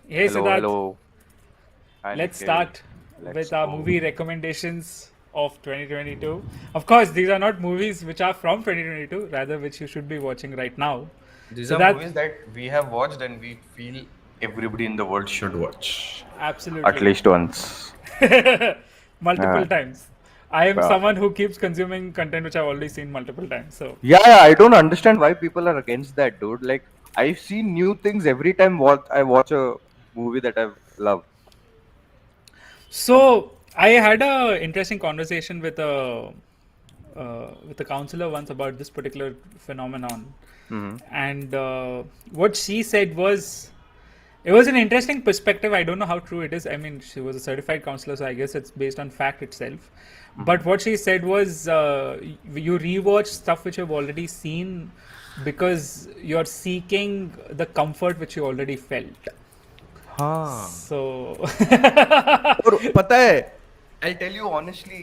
Hey Hello, Siddharth, hello. Hi, let's Nikhil. start Let's with our go. movie recommendations of 2022. Of course, these are not movies which are from 2022, rather, which you should be watching right now. These are Siddharth, movies that we have watched and we feel everybody in the world should watch at absolutely. least once. Multiple Uh, times. I am uh, someone who keeps consuming content which I've already seen multiple times. So, yeah, I don't understand why people are against that, dude. Like, I see new things every time I watch a movie that I love. so I had a interesting conversation with a counselor once about this particular phenomenon, Hmm. and what she said was it was an interesting perspective. I don't know how true it is. I mean, she was a certified counselor, so I guess it's based on fact itself. Hmm. But what she said was you rewatch stuff which you've already seen because you're seeking the comfort which you already felt. हाँ. So, और पता है, I'll tell you honestly,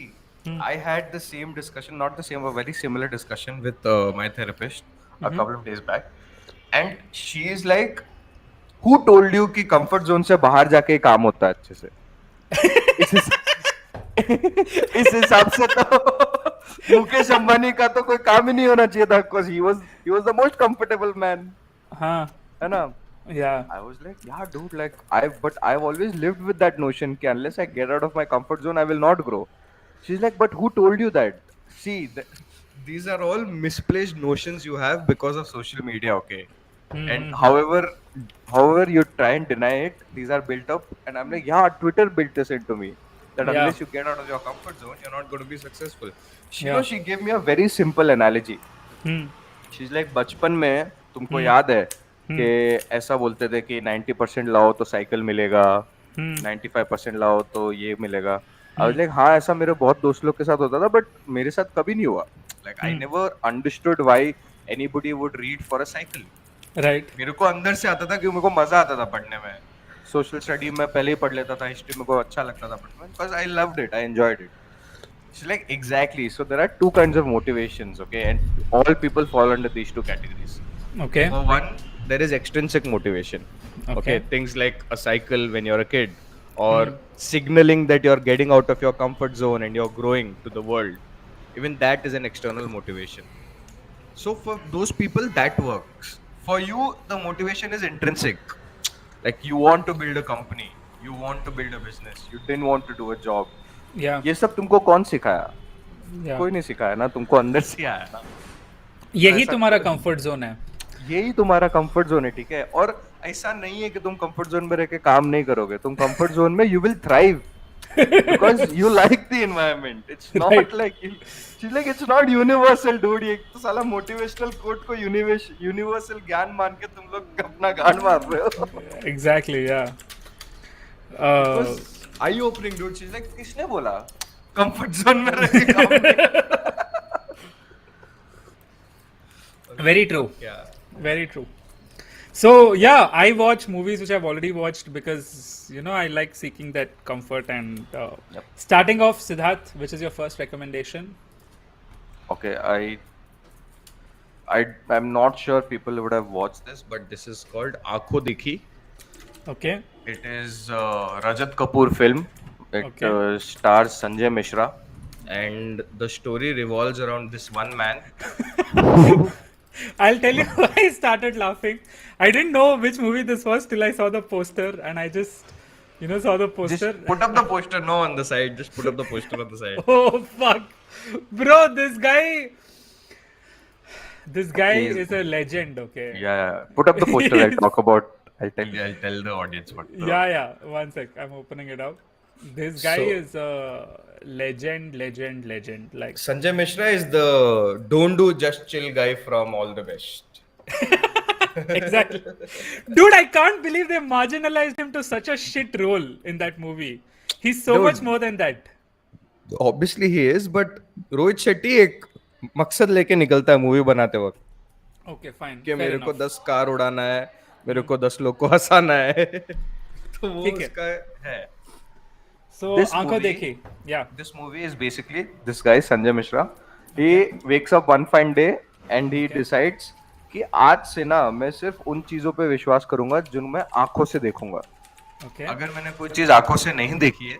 I had the same discussion, not the same, a very similar discussion with my therapist a couple of days back, and she is like, "Who told you कि comfort zone से बाहर जाके ही काम होता है अच्छे से?" इस इस हिसाब से तो मुकेश अंबानी का तो कोई काम ही नहीं होना चाहिए था, because he was the most comfortable man, huh, है ना? yeah, I was like, yeah, dude, like I've always lived with that notion that unless I get out of my comfort zone, I will not grow. She's like, but who told you that? See, these are all misplaced notions you have because of social media, okay? And however you try and deny it, these are built up. And I'm like, yeah, Twitter built this into me. That yeah, unless you get out of your comfort zone, you're not going to be successful. yeah, She gave me a very simple analogy. hmm, she's like बचपन में तुमको hmm, याद है hmm, कि ऐसा बोलते थे कि 90% लाओ तो साइकिल मिलेगा, hmm, 95% लाओ तो ये मिलेगा. आई वाज hmm, लाइक हाँ, ऐसा मेरे बहुत दोस्त लोग के साथ होता था, बट मेरे साथ कभी नहीं हुआ. Like I hmm, never understood why anybody would read for a cycle. right, मेरे को अंदर से आता था कि मेरे को मजा आता था पढ़ने में. सोशल स्टडी में पहले ही पढ़ लेता था, हिस्ट्री मेरे को अच्छा लगता था पढ़ने में, because I loved it, I enjoyed it. It's like exactly. So there are two kinds of motivations, okay, and all people fall under these two categories. okay, For one, there is extrinsic motivation. Okay, okay, things like a cycle when you're a kid, or signaling that you're getting out of your comfort zone and you're growing to the world. Even that is an external motivation. So for those people, that works. For you, the motivation is intrinsic. Like you want to build a company, you want to build a business, you didn't want to do a job. yeah, ये सब तुमको कौन सिखाया? yeah. कोई नहीं सिखाया ना, तुमको अंदर से आया ना. तो यही ऐसा तुम्हारा कंफर्ट जोन है. यही तुम्हारा कंफर्ट जोन है, ठीक है. और ऐसा नहीं है कि तुम कंफर्ट जोन में रह के काम नहीं करोगे. तुम कंफर्ट जोन में you will thrive because you like the environment. It's Right. not like she's like it's not universal, dude. ये तो साला motivational quote को universal ज्ञान मान के तुम लोग अपना गांड मार रहे हो. Exactly, yeah. It Uh, was eye opening, dude. She's like, किसने बोला कंफर्ट जोन में रह के काम नहीं. very true. Yeah. Very true. So yeah, I watch movies which I've already watched because I like seeking that comfort. And Yep. starting off, Siddharth, which is your first recommendation? Okay, I'm not sure people would have watched this, but this is called Aankhon Dikhi. Okay, It is Rajat Kapoor film. It okay. stars Sanjay Mishra, and the story revolves around this one man. Who, I'll tell you why I started laughing. I didn't know which movie this was till I saw the poster, and I just saw the just poster. put up the poster, no, on the side. Just put up the poster on the side. Oh fuck, bro! This guy He is, is a legend. Okay. yeah. Put up the poster. I'll talk about. I'll tell the audience what. Yeah, yeah. One sec. I'm opening it up. This guy So is a legend, legend, legend. Like, Sanjay Mishra is the don't do just chill guy from All the Best. exactly. Dude, I can't believe they marginalized him to such a shit role in that movie. He's so much Dude, more than that. obviously he is, but Rohit Shetty एक मकसद लेके निकलता है movie बनाते वक्त Okay, fine. कि Fair मेरे को enough. 10 कार उड़ाना है, मेरे को 10 लोग को हंसाना है. तो वो ठीक है. उसका है. So, This आंखों movie, देखी. Yeah. this movie is basically this guy Sanjay Mishra. He Okay. wakes up one fine day and he Okay. decides कि आज से ना मैं सिर्फ उन चीजों पे विश्वास करूंगा जिन मैं आंखों से देखूंगा. Okay. अगर मैंने कोई चीज आंखों से नहीं देखी है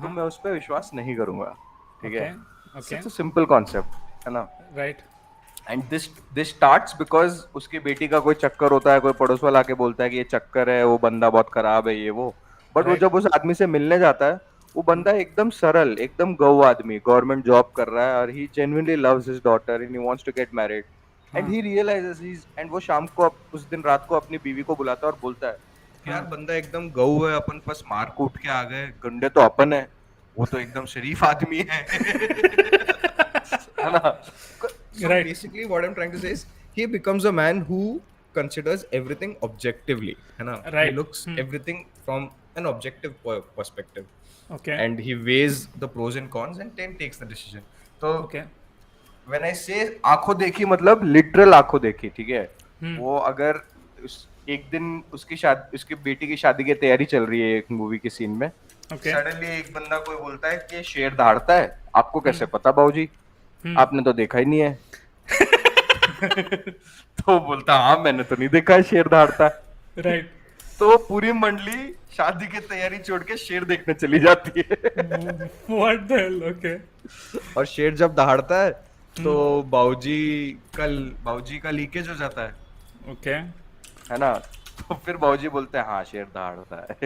तो मैं उस पर विश्वास नहीं करूंगा, ठीक है? Okay. Okay. Such a simple concept है ना? Right. And this starts because उसकी बेटी का कोई चक्कर होता है, कोई पड़ोस वाला आके बोलता है कि ये चक्कर है, वो बंदा बहुत खराब है, ये वो। बट वो Right. जब उस आदमी से मिलने जाता है, वो बंदा एकदम सरल, एकदम गौ आदमी, गवर्नमेंट जॉब कर रहा है, और he genuinely loves his daughter and he wants to get married. And हाँ. ही रियलाइजेस ही, एंड वो शाम को उस दिन रात को अपनी बीवी को बुलाता है और बोलता है कि यार हाँ. बंदा एकदम गऊ है, अपन बस मार कूट के आ गए, गंडे तो अपन है, वो तो एकदम शरीफ आदमी है। है ना? So Right. basically what I'm trying to say is he becomes a man who considers everything objectively, है ना? He Right. looks everything from an objective perspective, Okay. and he weighs the pros and cons and then takes the decision. So Okay. when I say आंखों देखी, मतलब literal आंखों देखी, ठीक है? वो अगर एक दिन उसकी बेटी की शादी की तैयारी चल रही है एक मूवी के सीन में, Okay. सडनली एक बंदा कोई बोलता है कि शेर दहाड़ता है, आपको कैसे पता बाबूजी, आपने तो देखा ही नहीं है। तो बोलता हाँ मैंने तो नहीं देखा है शेर दहाड़ता है। Right. तो पूरी मंडली शादी की तैयारी छोड़ के शेर देखने चली जाती है। What the hell? Okay. और शेर जब दहाड़ता है तो बाबूजी का लीकेज हो जाता Okay. है ना? तो फिर बाबूजी बोलते हैं हाँ शेर दहाड़ता है।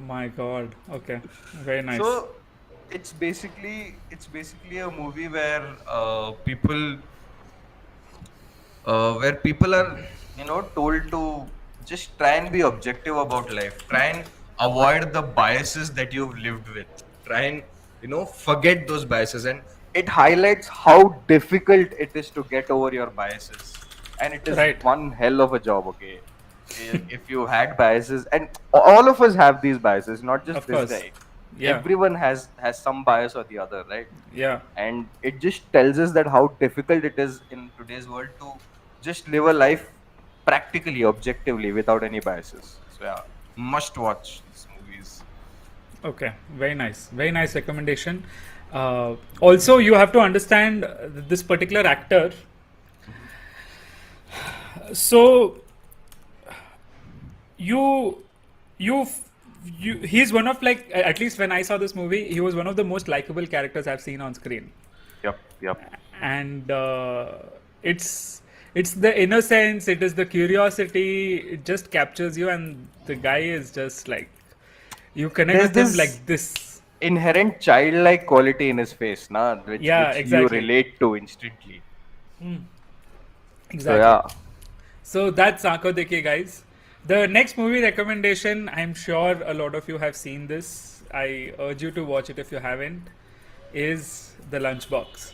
My God. Okay. Very nice. So it's basically a movie where people are told to just try and be objective about life, try and avoid the biases that you've lived with, try and forget those biases, and it highlights how difficult it is to get over your biases, and it is Right. one hell of a job. Okay, if you had biases, and all of us have these biases, not just Of this course. guy. Yeah. Everyone has some bias or the other, right? Yeah. And it just tells us that how difficult it is in today's world to just live a life practically, objectively, without any biases. So yeah, must watch these movies. Okay, very nice. Very nice recommendation. Also, you have to understand this particular actor. So, you, you, he's one of, like, at least when I saw this movie, he was one of the most likable characters I've seen on screen. Yep. And it's the innocence, it is the curiosity, it just captures you, and the guy is just like, you connect There's with him this like this. inherent childlike quality in his face, which you Exactly. relate to instantly. Exactly. So yeah. So that's Aankhon Dekhiye, guys. The next movie recommendation, I'm sure a lot of you have seen this. I urge you to watch it if you haven't. Is The Lunchbox.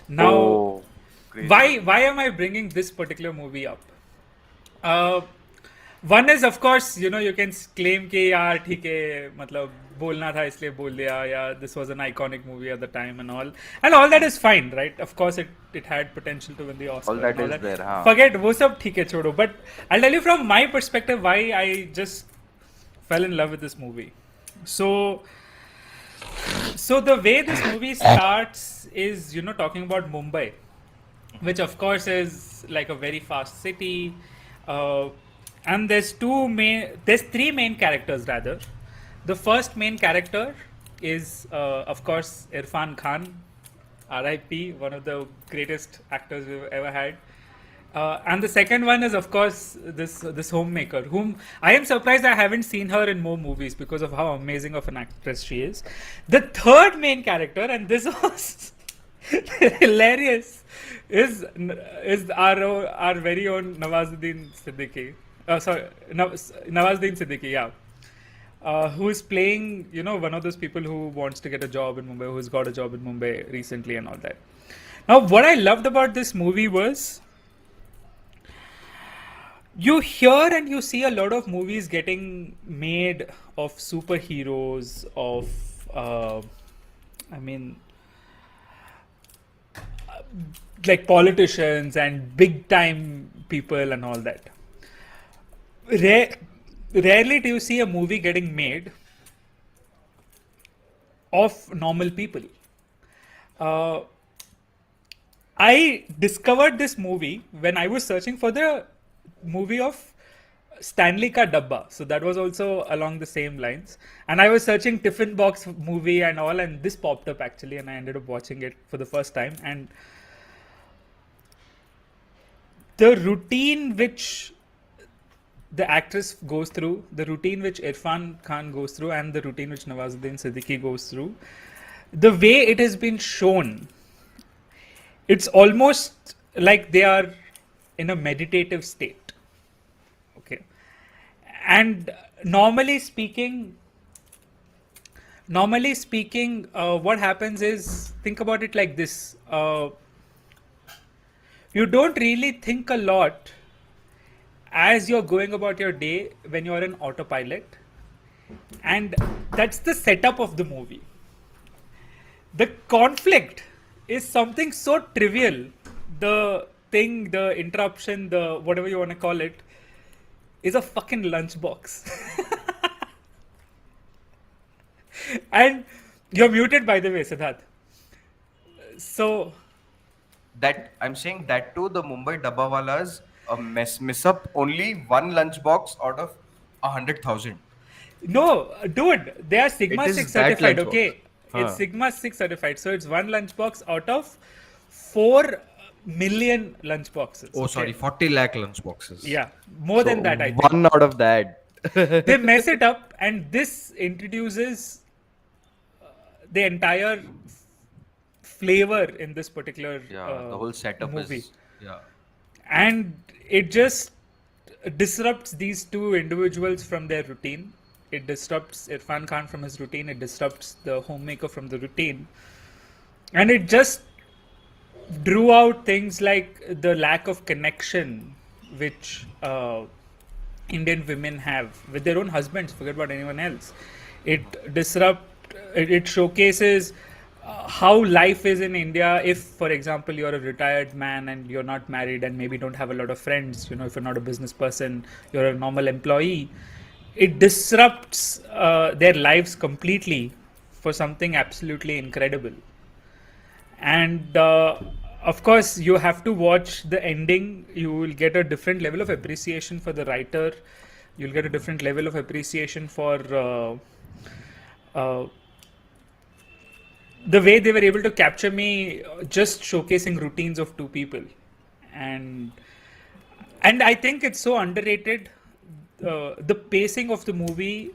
Now, Oh, crazy. why am I bringing this particular movie up? One is, of course, you can claim कि यार ठीक है, मतलब बोलना था इसलिए बोल दिया, या this was an iconic movie at the time and all that is fine, right? Of course it had potential to win the Oscar. All that and is there, हाँ. Forget वो सब ठीक है, छोड़ो. But I'll tell you from my perspective why I just fell in love with this movie. So the way this movie starts is, talking about Mumbai, which of course is like a very fast city, and there's three main characters rather. The first main character is of course Irfan Khan, R.I.P., one of the greatest actors we've ever had. And the second one is, of course, this homemaker, whom I am surprised I haven't seen her in more movies because of how amazing of an actress she is. The third main character, and this was hilarious, is our very own Nawazuddin Siddiqui. Nawazuddin Siddiqui, yeah. Who is playing, one of those people who wants to get a job in Mumbai, who's got a job in Mumbai recently and all that. Now, what I loved about this movie was, you hear and you see a lot of movies getting made of superheroes, of, like politicians and big time people and all that. Rarely do you see a movie getting made of normal people. I discovered this movie when I was searching for the movie of Stanley Ka Dabba. So that was also along the same lines. And I was searching Tiffin Box movie and all, and this popped up actually, and I ended up watching it for the first time. And the routine which the actress goes through, the routine which Irfan Khan goes through, and the routine which Nawazuddin Siddiqui goes through, the way it has been shown, it's almost like they are in a meditative state. Okay. And normally speaking, what happens is, think about it like this. You don't really think a lot as you're going about your day when you're in autopilot. And that's the setup of the movie. The conflict is something so trivial. The thing, the interruption, the whatever you want to call it, is a fucking lunchbox. And you're muted, by the way, Siddharth. So That I'm saying that too, the Mumbai Dabbawalas miss up only one lunchbox out of 100,000. no, dude, they are Sigma It is 6 that certified, lunchbox. okay? Huh. It's Sigma 6 certified. So it's one lunchbox out of 4 million lunchboxes. Oh, okay? sorry, 40 lakh lunchboxes. Yeah, more than that, I think. One out of that. They mess it up, and this introduces the entire flavor in this particular The whole setup movie. is. Yeah. And it just disrupts these two individuals from their routine. It disrupts Irfan Khan from his routine. It disrupts the homemaker from the routine. And it just drew out things like the lack of connection which Indian women have with their own husbands. Forget about anyone else. It showcases how life is in India if, for example, you're a retired man and you're not married and maybe don't have a lot of friends. You know, if you're not a business person, you're a normal employee. It disrupts their lives completely for something absolutely incredible. And of course, you have to watch the ending. You will get a different level of appreciation for the writer. You'll get a different level of appreciation for the way they were able to capture me, just showcasing routines of two people. And I think it's so underrated. The pacing of the movie,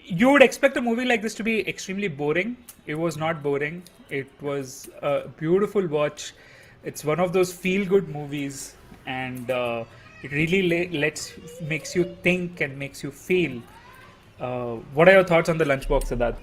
you would expect a movie like this to be extremely boring. It was not boring. It was a beautiful watch. It's one of those feel-good movies, and it really makes you think and makes you feel. What are your thoughts on the Lunchbox, Siddharth?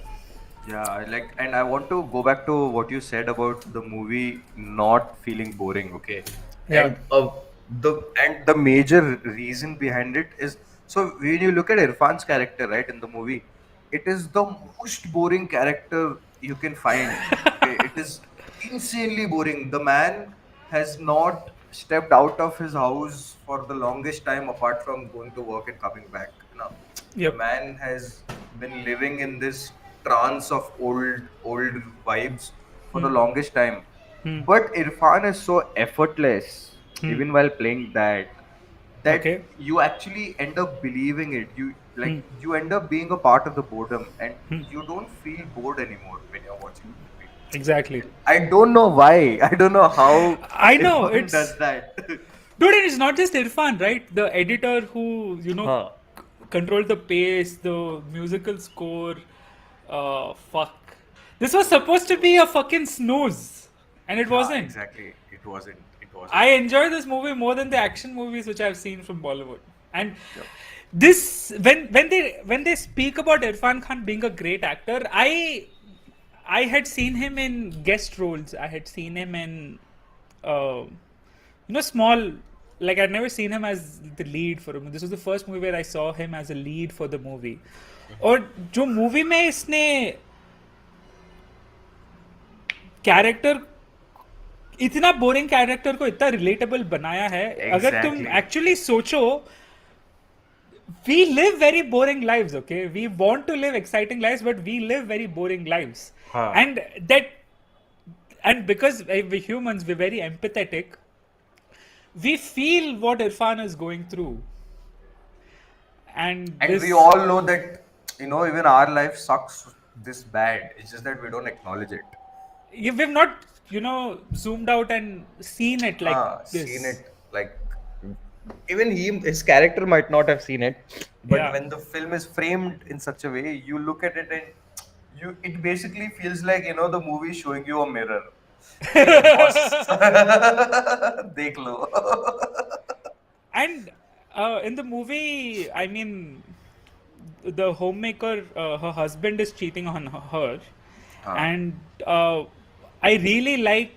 Yeah, and I want to go back to what you said about the movie not feeling boring. Okay, Yeah. and the major reason behind it is, so when you look at Irfan's character, right, in the movie, it is the most boring character you can find. Okay, it is insanely boring. The man has not stepped out of his house for the longest time, apart from going to work and coming back. The Yep. man has been living in this trance of old vibes for the longest time. But Irfan is so effortless, even while playing that Okay. you actually end up believing it. You end up being a part of the boredom, and you don't feel bored anymore when you're watching the movie. Exactly. I don't know why. I don't know how I know, Irfan it's- does that. Dude, and it's not just Irfan, right? The editor who, Huh. controlled the pace, the musical score. Fuck. This was supposed to be a fucking snooze, and it wasn't. Exactly. It wasn't. I enjoy this movie more than the action movies which I've seen from Bollywood. And this, when they speak about Irfan Khan being a great actor, I had seen him in guest roles. I had seen him in small, like I'd never seen him as the lead for a movie. This was the first movie where I saw him as a lead for the movie. और जो movie में इसने character, इतना boring character को इतना relatable बनाया है. अगर तुम Exactly. एक्चुअली सोचो, we live very boring lives, okay? We want to live exciting lives, but we live very boring lives. Huh. And because we're humans, we're very empathetic. we feel what Irfan is going through, and And we this all know that, even our life sucks this bad. It's just that we don't acknowledge it. we've not zoomed out and seen it like Seen this. it, like, even his character might not have seen it, but Yeah. when the film is framed in such a way, you look at it and it basically feels like, the movie is showing you a mirror. Hey boss, dekh lo. And in the movie, I mean, the homemaker, her husband is cheating on her, Huh. and I really like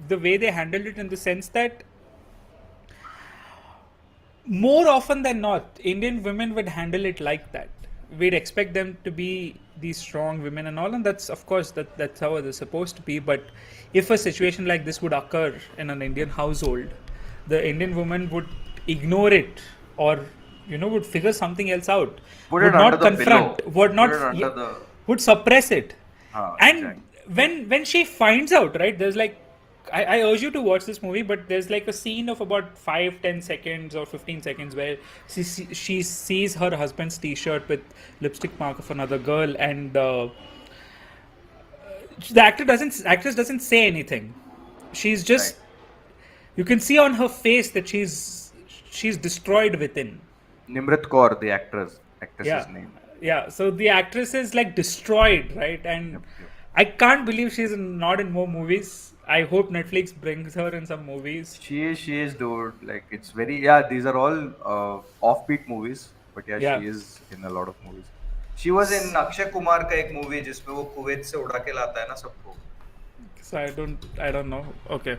the way they handled it in the sense that more often than not, Indian women would handle it like that. We'd expect them to be these strong women and all, and that's of course that's how they're supposed to be. But if a situation like this would occur in an Indian household, the Indian woman would ignore it, or would figure something else out, Put it would under not the pillow. confront, would Put not it under the. would suppress it. And Exactly. when she finds out, right, there's like, I urge you to watch this movie, but there's like a scene of about 5-10 seconds or 15 seconds where she sees her husband's t-shirt with lipstick mark of another girl, and the actress doesn't say anything. She's Right. just, you can see on her face that she's destroyed within. Nimrit Kaur, the actress's Yeah, name. yeah. So the actress is like destroyed, right? And Yep, yep. I can't believe she's not in more movies. I hope Netflix brings her in some movies. She is, dude. Like, it's very, yeah. These are all offbeat movies, but yeah, Yeah. she is in a lot of movies. She was in Akshay Kumar का एक movie जिसमें वो Kuwait से उड़ा के लाता है ना सबको. So I don't know. Okay,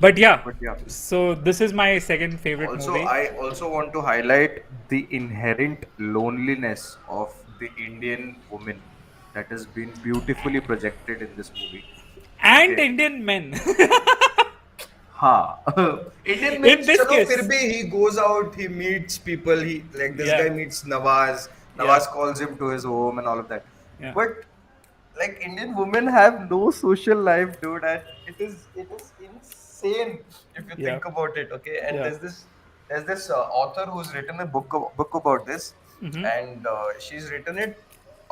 but yeah. But yeah. So this is my second favorite Also, movie, I also want to highlight the inherent loneliness of the Indian woman that has been beautifully projected in this movie. and Okay. Indian men. हाँ. Indian In means this चलो फिर case, भी he goes out, he meets people, he, like, this yeah, guy meets Nawaz. yeah, Nawaz calls him to his home and all of that. yeah, But like, Indian women have no social life, dude, and it is insane if you yeah, think about it. Okay, and yeah. there's this author who's written a book about this, Mm-hmm. and she's written it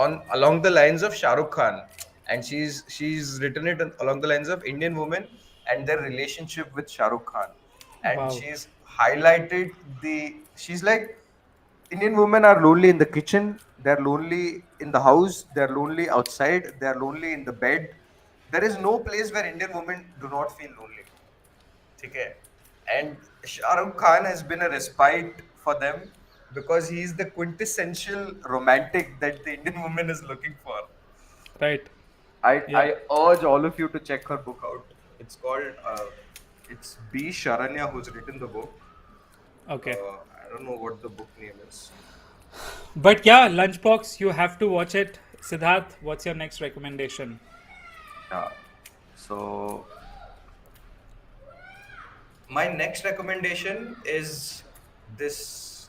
on along the lines of Shah Rukh Khan, and she's written it along the lines of Indian women and their relationship with Shah Rukh Khan, and Wow, she's highlighted she's like, Indian women are lonely in the kitchen, they're lonely in the house, they're lonely outside, they're lonely in the bed. There is no place where Indian women do not feel lonely. Okay? And Shah Rukh Khan has been a respite for them because he's the quintessential romantic that the Indian woman is looking for. right, I yeah, urge all of you to check her book out. It's called, it's B. Sharanya who's written the book. okay. I don't know what the book name is. But yeah, Lunchbox, you have to watch it. Siddharth, what's your next recommendation? Yeah. So my next recommendation is this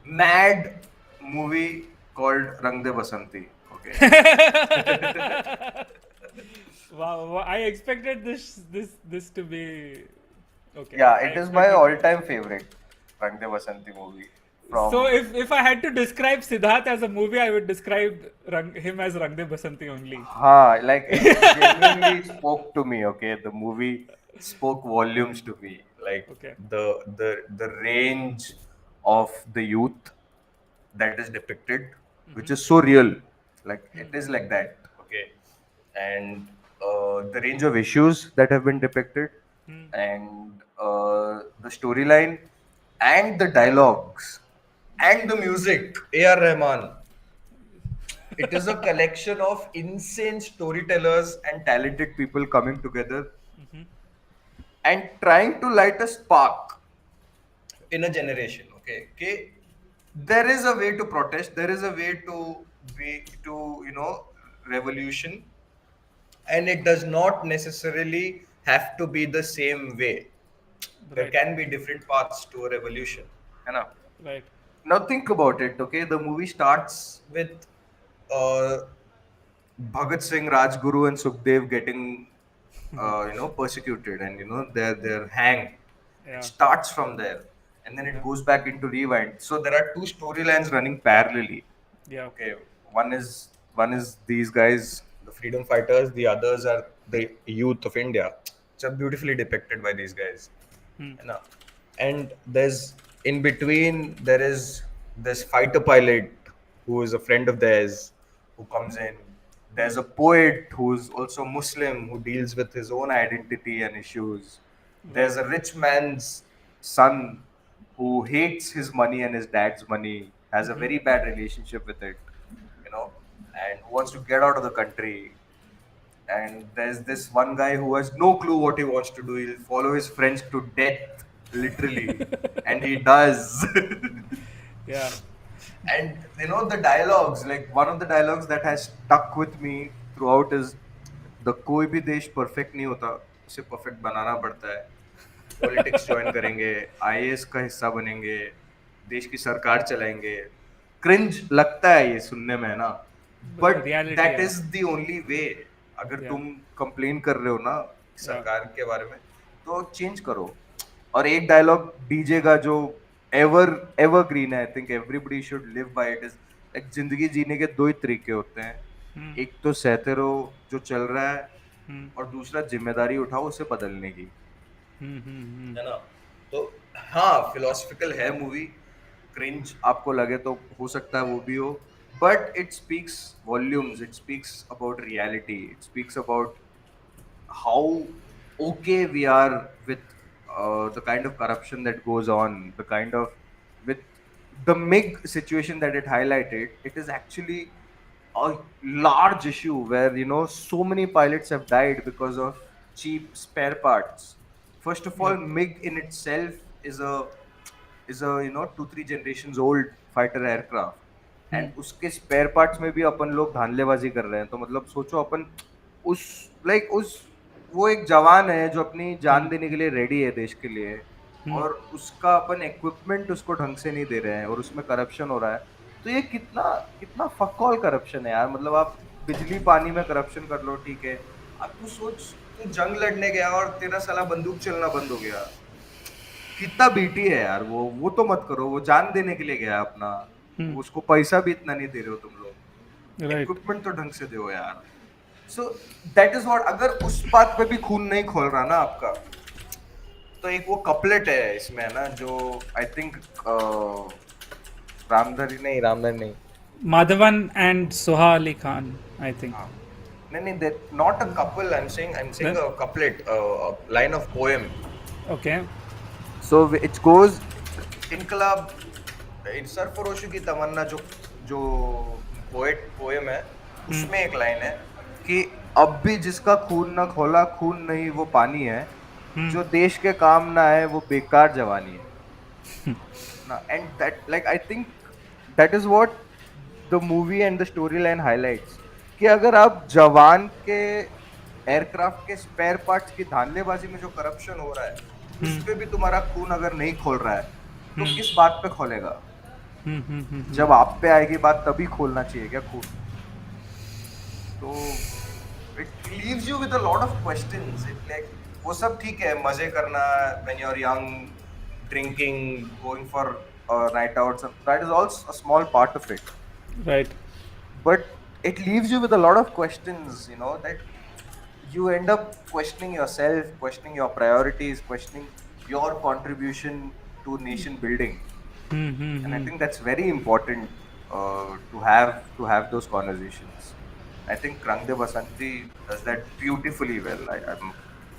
mad movie called Rang De Basanti. Okay. Wow, I expected this to be okay. Yeah, I it is my expected. all-time favorite Rang De Basanti movie. So From if I had to describe Siddharth as a movie, I would describe him as Rang De Basanti only. like, it genuinely spoke to me. Okay, the movie spoke volumes to me. Like, Okay. the range of the youth that is depicted, which is so real. Like, it is like that. Okay, and the range of issues that have been depicted, and the storyline, and the dialogues, and the music. A.R. Rahman. It is a collection of insane storytellers and talented people coming together and trying to light a spark in a generation. Okay. There is a way to protest. There is a way to be to revolution, and it does not necessarily have to be the same way. There Right. can be different paths to a revolution. है ना? Right. Now think about it. Okay, the movie starts with uh, Bhagat Singh, Rajguru, and Sukhdev getting persecuted, and they're hanged. It Yeah. starts from there, and then it Yeah. goes back into rewind. So there are two storylines running parallelly. Yeah. Okay, one is these guys, the freedom fighters. The others are the youth of India. It's beautifully depicted by these guys. Hmm. You know, and there's in between there is this fighter pilot who is a friend of theirs who comes in. There's a poet who's also Muslim who deals with his own identity and issues. Right. There's a rich man's son who hates his money and his dad's money, has a very bad relationship with it, you know, and who wants to get out of the country. And there's this one guy who has no clue what he wants to do. He'll follow his friends to death, literally, and he does. Yeah. And you know the dialogues, like one of the dialogues that has stuck with me throughout is the कोई भी देश perfect नहीं होता, उसे perfect बनाना पड़ता है. Politics join करेंगे, IAS का हिस्सा बनेंगे, देश की सरकार चलाएंगे. क्रिंज लगता है ये सुनने में ना, but Reality. That Yeah. Is the only way. अगर Yeah. तुम कंप्लेन कर रहे हो ना Yeah. सरकार के बारे में, तो चेंज करो. और एक डायलॉग डीजे का जो एवर एवरग्रीन है, I think everybody should live by it, is like जिंदगी जीने के दो ही तरीके होते हैं. Hmm. एक तो सहते रहो जो चल रहा है, Hmm. और दूसरा जिम्मेदारी उठाओ उसे बदलने की, Hmm. Hmm. है ना. तो हाँ, फिलोसफिकल है मूवी. क्रिंज आपको लगे तो हो सकता है वो भी हो, but it speaks volumes. It speaks about reality. It speaks about how okay we are with the kind of corruption that goes on, the kind of with the MIG situation that it highlighted. It is actually a large issue where so many pilots have died because of cheap spare parts. First of Yeah. all, MIG in itself is a 2-3 generations old fighter aircraft, Hmm. And उसके spare parts में भी अपन लोग धांधलेबाजी कर रहे हैं. तो मतलब सोचो अपन उस उस वो एक जवान है जो अपनी Hmm. जान देने के लिए रेडी है देश के लिए, Hmm. और उसका अपन इक्विपमेंट उसको ढंग से नहीं दे रहे हैं और उसमें करप्शन हो रहा है. तो ये कितना कितना फक ऑल करप्शन है यार. मतलब आप बिजली पानी में करप्शन कर लो, ठीक है. अब तू सोच, तू जंग लड़ने गया और तेरा साला बंदूक चलना बंद हो गया. कितना बीटी है यार. वो तो मत करो. वो जान देने के लिए गया अपना. Hmm. उसको पैसा भी इतना नहीं दे रहे हो तुम लोग. Right. इक्विपमेंट तो ढंग से दो यार. So that is what. अगर उस बात पे भी खून नहीं खोल रहा ना आपका, तो एक वो कपलेट है इसमें ना, जो आई थिंक रामधरी नहीं. Madhavan and Soha Ali Khan, I think. हाँ. नहीं, that not a couple. I'm saying Then- a couplet, a line of poem. Okay. So it goes, इनकलाब सरफरोशी की तमन्ना, जो जो पोएम है, उसमें एक लाइन है कि अब भी जिसका खून ना खोला, खून नहीं वो पानी है, जो देश के काम ना है वो बेकार जवानी है ना. And that, like I think that is what the movie and the story line highlights, कि अगर आप जवान के एयरक्राफ्ट के स्पेयर पार्ट्स की धांधलेबाजी में जो करप्शन हो रहा है, उस पे भी तुम्हारा खून अगर नहीं खोल रहा है, तो किस बात पे खोलेगा. जब आप पे आएगी बात तभी खोलना चाहिए क्या खून. तो it leaves you with a lot of questions. It like वो सब ठीक है, मजे करना when you are young, drinking, going for night outs, that is also a small part of it. Right. But it leaves you with a lot of questions, that you end up questioning yourself, questioning your priorities, questioning your contribution to nation building. And I think that's very important, to have those conversations. I think Krtk Basanti does that beautifully well. I'm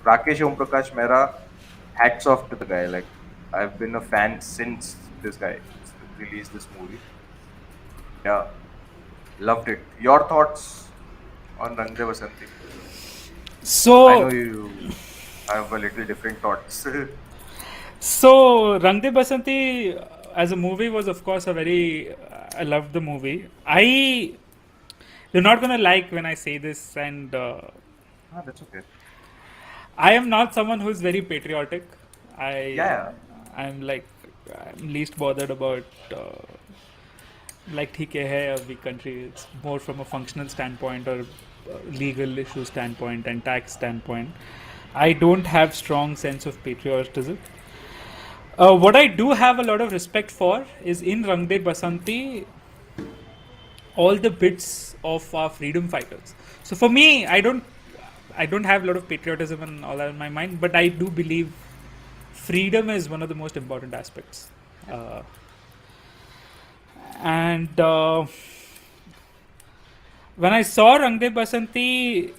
Rakesh Om Prakash Mehra, hats off to the guy. Like, I've been a fan since this guy released this movie. Yeah, loved it. Your thoughts on Ranjeet Basanti? I So, know you have a little different thoughts. so Rang De Basanti as a movie was, of course, a very. I loved the movie. You're not gonna like when I say this, and That's okay. I am not someone who's very patriotic. Yeah. I'm like, I'm least bothered about like ठीक है अभी country. It's more from a functional standpoint or legal issue standpoint and tax standpoint. I don't have strong sense of patriotism. What I do have a lot of respect for is in Rang De Basanti, all the bits of our freedom fighters. So for me, I don't have a lot of patriotism and all that in my mind, but I do believe freedom is one of the most important aspects. Uh, and when I saw Rang De Basanti,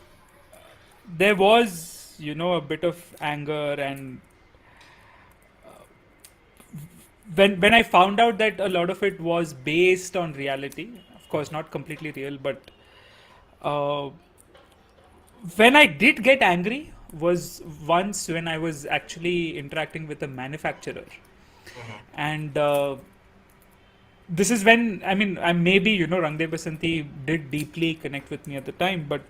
there was, a bit of anger, and when I found out that a lot of it was based on reality, of course not completely real, but uh, when I did get angry was once when I was actually interacting with a manufacturer, and this is when I maybe Rang De Basanti did deeply connect with me at the time, but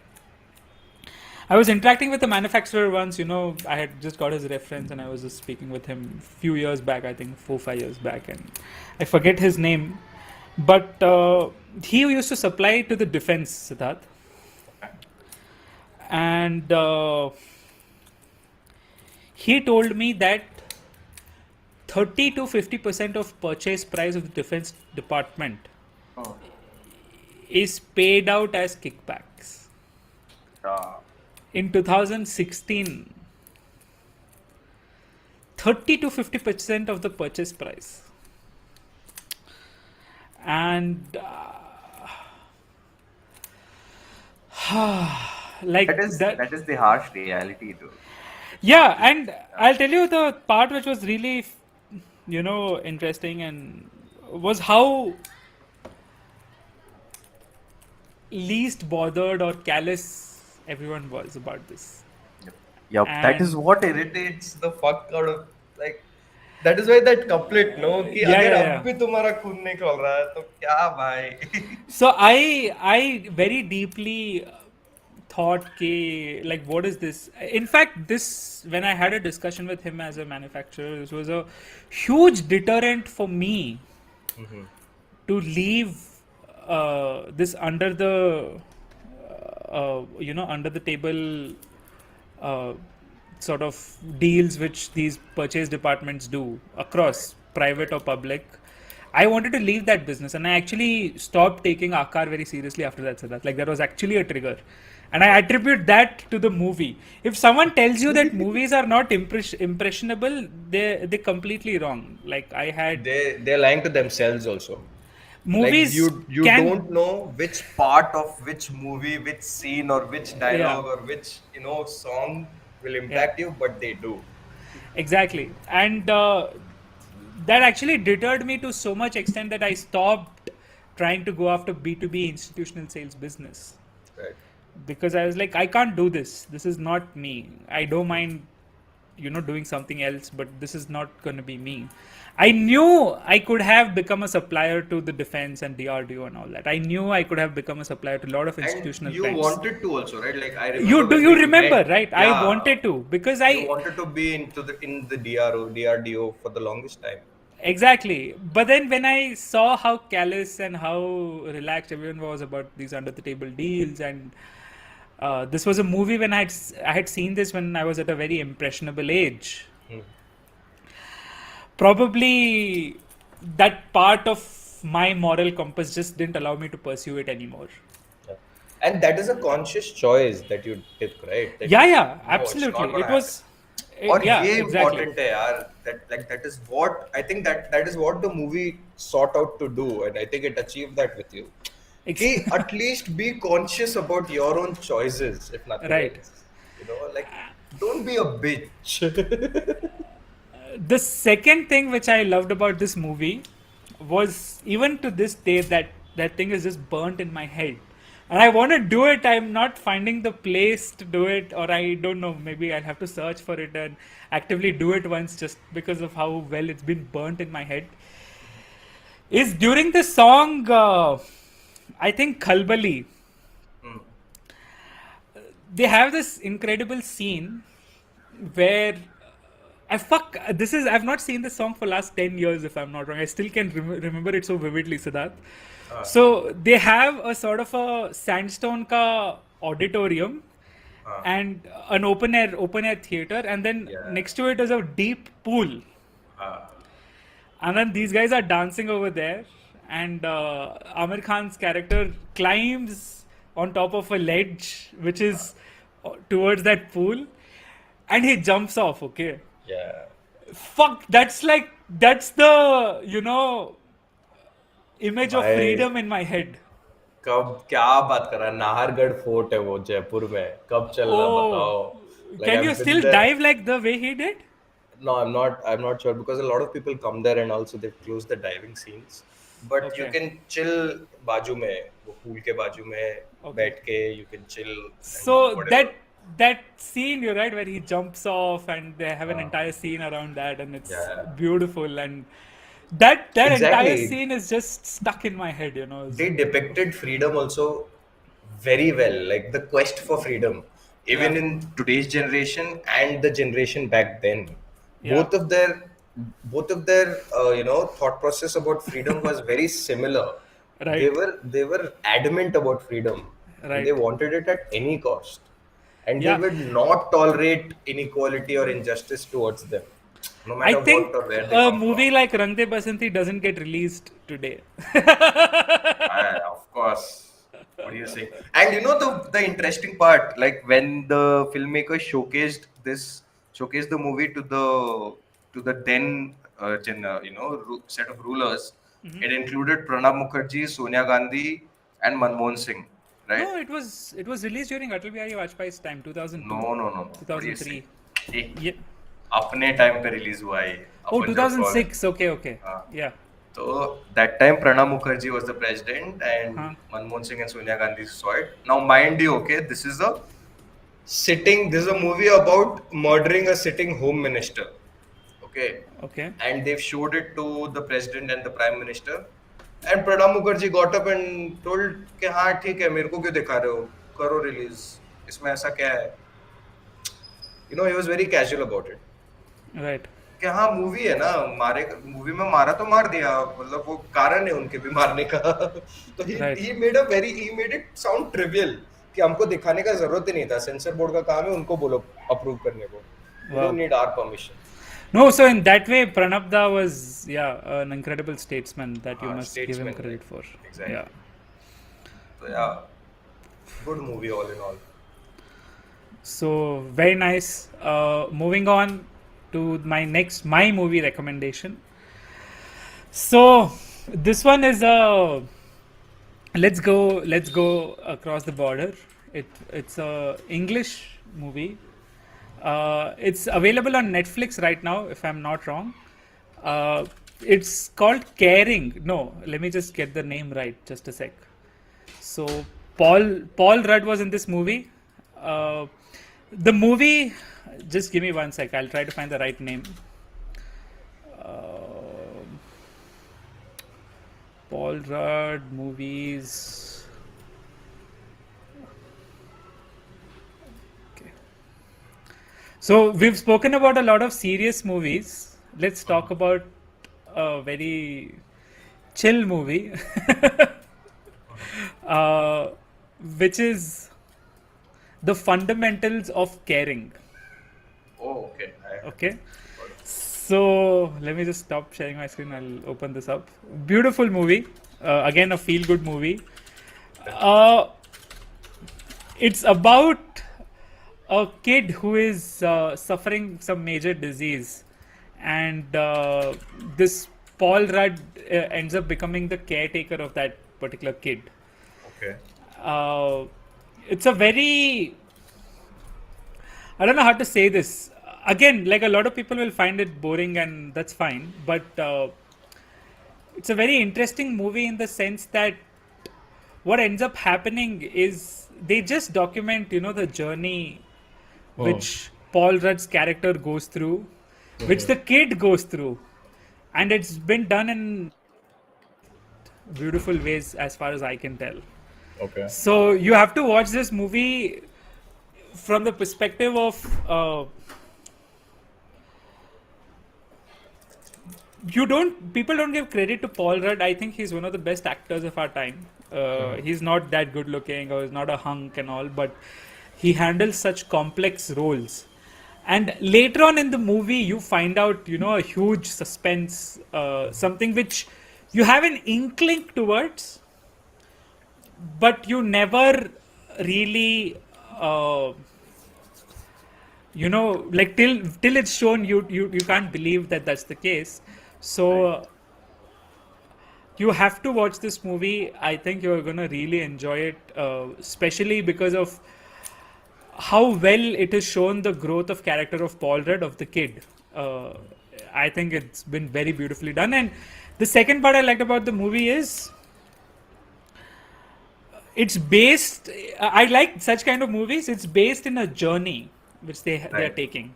I was interacting with a manufacturer once. I had just got his reference, and I was just speaking with him a few years back. I think 4 5 years back, and I forget his name, but he used to supply to the defense, Siddharth, and he told me that 30 to 50% of purchase price of the defense department Oh. is paid out as kickbacks. Yeah. In 2016, 30 to 50% of the purchase price. And like That is the harsh reality, though. yeah, and I'll tell you the part which was really interesting and was how least bothered or callous everyone was about this. Yep, that is And what irritates the fuck out of, like, that is why that couplet, no, कि yeah, अगर yeah, अब yeah. भी तुम्हारा खून नहीं खौल रहा है तो क्या भाई. So I very deeply thought कि like what is this? In fact, this when I had a discussion with him as a manufacturer, this was a huge deterrent for me to leave this under the under the table uh, sort of deals which these purchase departments do across private or public. I wanted to leave that business, and I actually stopped taking Akar very seriously after that. So that was actually a trigger, and I attribute that to the movie. If someone tells you that movies are not impressionable, they're completely wrong. Like I had They're lying to themselves also. Like movies you can don't know which part of which movie, which scene, or which yeah, dialogue, or which song will yeah, impact you, but they do. exactly, and that actually deterred me to so much extent that I stopped trying to go after B2B institutional sales business, Right. because I was like, I can't do this. This is not me. I don't mind, doing something else, but this is not going to be me. I knew I could have become a supplier to the defense and DRDO and all that. I knew I could have become a supplier to a lot of And institutional you clients. wanted to also, right? Like I You remember do when you we remember, met. right? I Yeah, wanted to because you I wanted to be in the DRO, DRDO for the longest time. exactly. But then when I saw how callous and how relaxed everyone was about these under the table deals, and this was a movie when I had seen this when I was at a very impressionable age. Probably that part of my moral compass just didn't allow me to pursue it anymore. Yeah. And that is a conscious choice that you took, right? That Yeah, yeah, no, it's not absolutely. gonna It happen. was, और yeah, ये exactly. important है यार, that is what I think that is what the movie sought out to do, and I think it achieved that with you. कि at least be conscious about your own choices, if nothing Right. else. Like don't be a bitch. The second thing which I loved about this movie was even to this day that thing is just burnt in my head. And I want to do it. I'm not finding the place to do it, or I don't know. Maybe I'll have to search for it and actively do it once just because of how well it's been burnt in my head. Is during the song, I think Khalbali, they have this incredible scene where I've not seen this song for last 10 years if I'm not wrong. I still can remember it so vividly, Siddharth. So they have a sort of a sandstone ka auditorium and an open air theater, and then Yeah. next to it is a deep pool. And then these guys are dancing over there, and Amir Khan's character climbs on top of a ledge, which is towards that pool, and he jumps off. Okay, Yeah. fuck, that's the image of भाई freedom in my head. कब क्या बात कर रहा है? Nahargarh fort है वो जयपुर में, कब चल रहा Oh, बताओ? Like can you I've been still there. dive like the way he did? No, I'm not sure because a lot of people come there and also they've closed the diving scenes. But you Okay, can chill बाजू में, वो pool के बाजू में okay. बैठ के you can chill and do So whatever. that scene, you're right, where he jumps off and they have an हाँ, entire scene around that, and it's yeah, beautiful, and that entire exactly. scene is just stuck in my head. They depicted freedom also very well, like the quest for freedom, Yeah, even in today's generation and the generation back then. yeah, Both of their thought process about freedom was very similar. They right, were they were adamant about freedom and they right. wanted it at any cost. And they Yeah, would not tolerate inequality or injustice towards them, no I matter what think or where they a come from. movie like Rang De Basanti doesn't get released today. Of course. What do you say? And you know the interesting part, like when the filmmaker showcased the movie to the then set of rulers. It included Pranab Mukherjee, Sonia Gandhi, and Manmohan Singh, right? No, it was released during Atal Bihari Vajpayee's time, 2002, No. What do you say? 2003. Eh, Yeah. अपने time पे release हुआ है ये, Oh, अपन जब college 2006. Okay, okay. हाँ Yeah. So that time Pranab Mukherjee was the president and Huh. Manmohan Singh and Sonia Gandhi saw it. Now mind you, okay, this is a movie about murdering a sitting home minister. Okay. Okay. And they've showed it to the president and the prime minister. And Pranab Mukherjee got up and told कि हाँ ठीक है, मेरे को क्यों दिखा रहे हो, करो रिलीज, इसमें ऐसा क्या है? He was very casual about it. Right. कि हाँ मूवी है ना, मूवी में मारा तो मार दिया, मतलब वो कारण है उनके भी मारने का. तो Right. he made it sound trivial कि हमको दिखाने का जरूरत ही नहीं था, सेंसर बोर्ड का काम है, उनको बोलो अप्रूव करने को. You Wow. don't need our permission. No, so in that way, Pranabda was, an incredible statesman that you must give him Statesman, credit like, for. exactly. Yeah. So yeah, good movie all in all. So very nice. Moving on to my movie recommendation. So this one is let's go across the border. It's a English movie. It's available on Netflix right now, if I'm not wrong. It's called Caring. No, let me just get the name right. Just a sec. So Paul Rudd was in this movie. The movie. Just give me 1 sec. I'll try to find the right name. Paul Rudd movies. Okay. So we've spoken about a lot of serious movies. Let's talk about a very chill movie, which is The Fundamentals of Caring. Oh, okay. Okay. So let me just stop sharing my screen. I'll open this up. Beautiful movie. Again, a feel-good movie. It's about a kid who is suffering some major disease, and this Paul Rudd ends up becoming the caretaker of that particular kid. Okay. It's a very, I don't know how to say this. Again, like a lot of people will find it boring, and that's fine. But it's a very interesting movie in the sense that what ends up happening is they just document, the journey which Paul Rudd's character goes through, which the kid goes through, and it's been done in beautiful ways as far as I can tell. Okay. So you have to watch this movie from the perspective of people don't give credit to Paul Rudd. I think he's one of the best actors of our time. He's not that good looking or he's not a hunk and all, but he handles such complex roles. And later on in the movie, you find out, a huge suspense, something which you have an inkling towards, but you never really, uh, like till it's shown, you can't believe that that's the case. So Right. you have to watch this movie. I think you're gonna really enjoy it, especially because of how well it has shown the growth of character of Paul Rudd, of the kid. Uh, I think it's been very beautifully done. And the second part I liked about the movie is it's based. I like such kind of movies. It's based in a journey which they are Right. taking.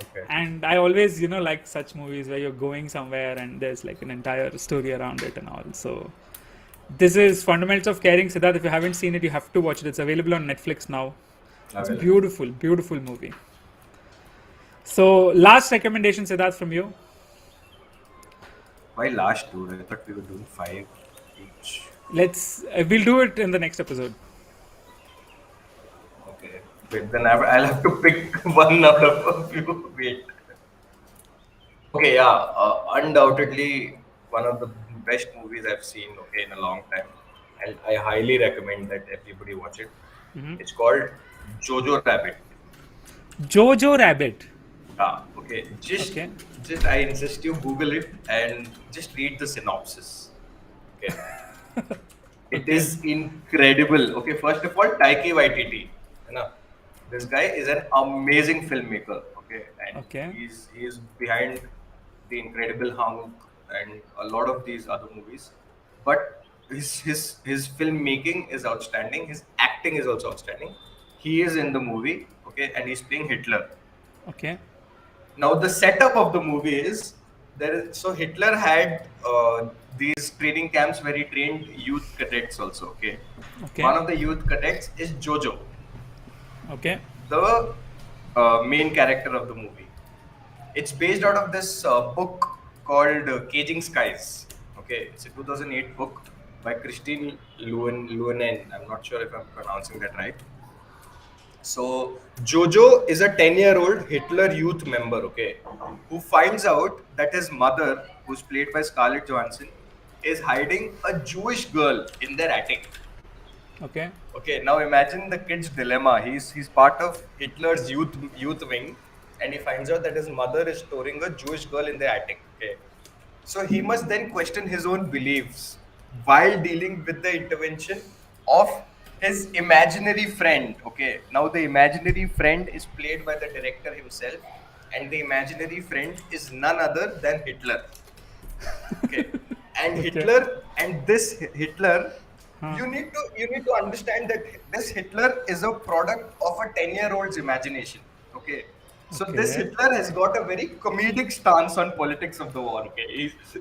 Okay. And I always like such movies where you're going somewhere and there's like an entire story around it and all. So this is Fundamentals of Caring, Siddharth. If you haven't seen it, you have to watch it. It's available on Netflix now. It's a Available. beautiful, beautiful movie. So, last recommendation, Siddharth, from you. Why last two? I thought we were doing five each. We'll do it in the next episode. Okay. Wait, then I'll have to pick one out of a few. Wait. Okay, yeah. Undoubtedly, one of the best movies I've seen, okay, in a long time, and I highly recommend that everybody watch it. It's called Jojo Rabbit. Jojo Rabbit. Okay. Just, Okay. just I insist you Google it and just read the synopsis. Okay. It Okay. is incredible. Okay, first of all, Taiki Waititi. You know, this guy is an amazing filmmaker. Okay, and Okay. he's behind the Incredible Hunk and a lot of these other movies. But his filmmaking is outstanding. His acting is also outstanding. He is in the movie. Okay, and he's playing Hitler. Okay. Now the setup of the movie is so Hitler had these training camps where he trained youth cadets also. Okay, Okay. one of the youth cadets is Jojo, Okay. the main character of the movie. It's based out of this book called Caging Skies. Okay, it's a 2008 book by Christine Luenen. I'm not sure if I'm pronouncing that right. So Jojo is a 10-year-old Hitler youth member, okay, who finds out that his mother, who's played by Scarlett Johansson, is hiding a Jewish girl in their attic. Okay. Okay, now imagine the kid's dilemma. He's part of Hitler's youth wing, and he finds out that his mother is storing a Jewish girl in the attic. Okay, so he must then question his own beliefs while dealing with the intervention of his imaginary friend. Okay, now the imaginary friend is played by the director himself, and the imaginary friend is none other than Hitler. Okay, and Okay. this Hitler, Huh. you need to understand that this Hitler is a product of a 10-year-old's imagination. Okay, so this Okay. Hitler has got a very comedic stance on politics of the war. Okay,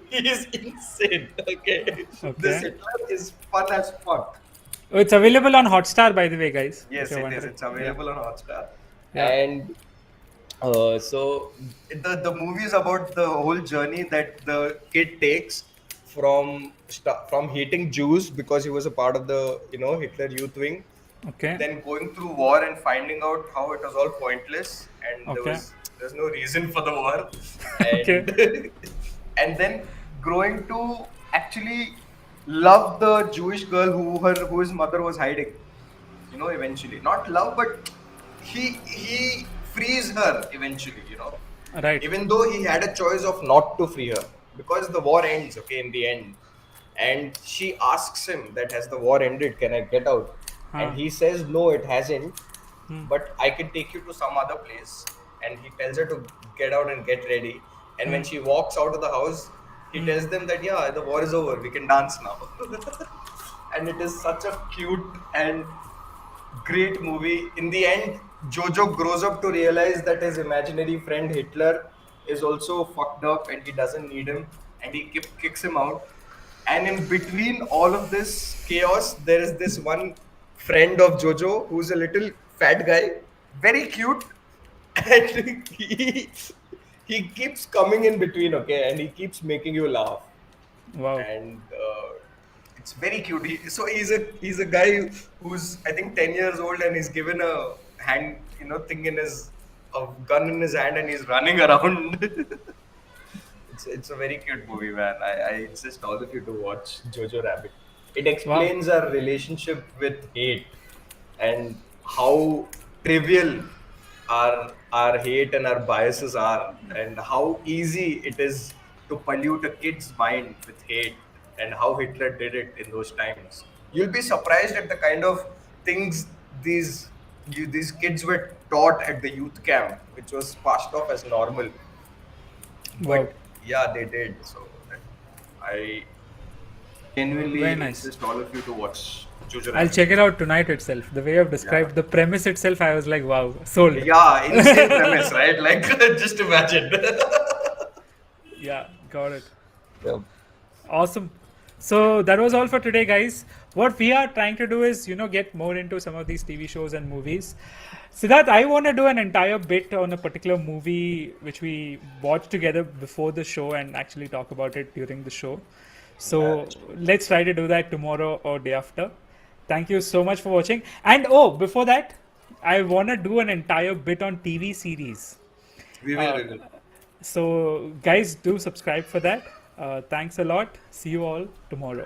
he's insane. Okay, this Okay. Hitler is fun as fuck. Oh, it's available on Hotstar, by the way, guys. If Yes, you're it is. wondering. It's Yeah. available on Hotstar, Yeah. and so the movie is about the whole journey that the kid takes from hating Jews because he was a part of the Hitler Youth Wing, Okay. then going through war and finding out how it was all pointless and Okay. there's no reason for the war, Okay. and and then growing to actually love the Jewish girl who his mother was hiding. Eventually, not love, but he frees her eventually. Right. Even though he had a choice of not to free her because the war ends. Okay, in the end, and she asks him that has the war ended? Can I get out? Huh. And he says no, it hasn't. But I can take you to some other place. And he tells her to get out and get ready. And when she walks out of the house, he tells them that yeah, the war is over. We can dance now. And it is such a cute and great movie. In the end, Jojo grows up to realize that his imaginary friend Hitler is also fucked up and he doesn't need him, and he kicks him out. And in between all of this chaos, there is this one friend of Jojo who's a little fat guy, very cute, and he keeps coming in between, okay, and he keeps making you laugh, Wow. and it's very cute. He's a guy who's I think 10 years old and he's given a hand thing in his a gun in his hand and he's running around. It's a very cute movie, man. I insist all of you to watch Jojo Rabbit. It Wow. explains our relationship with hate and how trivial our hate and our biases are, and how easy it is to pollute a kid's mind with hate, and how Hitler did it in those times. You'll be surprised at the kind of things these kids were taught at the youth camp, which was passed off as normal. Wow. But yeah, they did. So I Very genuinely nice. insist all of you to watch Jojo I'll Rabbit. check it out tonight itself. The way I've Yeah. described the premise itself, I was like, wow, sold. Yeah, insane premise, right? Like, just imagine. Yeah, got it. Yeah. Awesome. So that was all for today, guys. What we are trying to do is, get more into some of these TV shows and movies. Siddharth, I want to do an entire bit on a particular movie which we watched together before the show and actually talk about it during the show. So let's try to do that tomorrow or day after. Thank you so much for watching. And before that, I want to do an entire bit on TV series. We will, we will. So, guys, do subscribe for that. Thanks a lot. See you all tomorrow.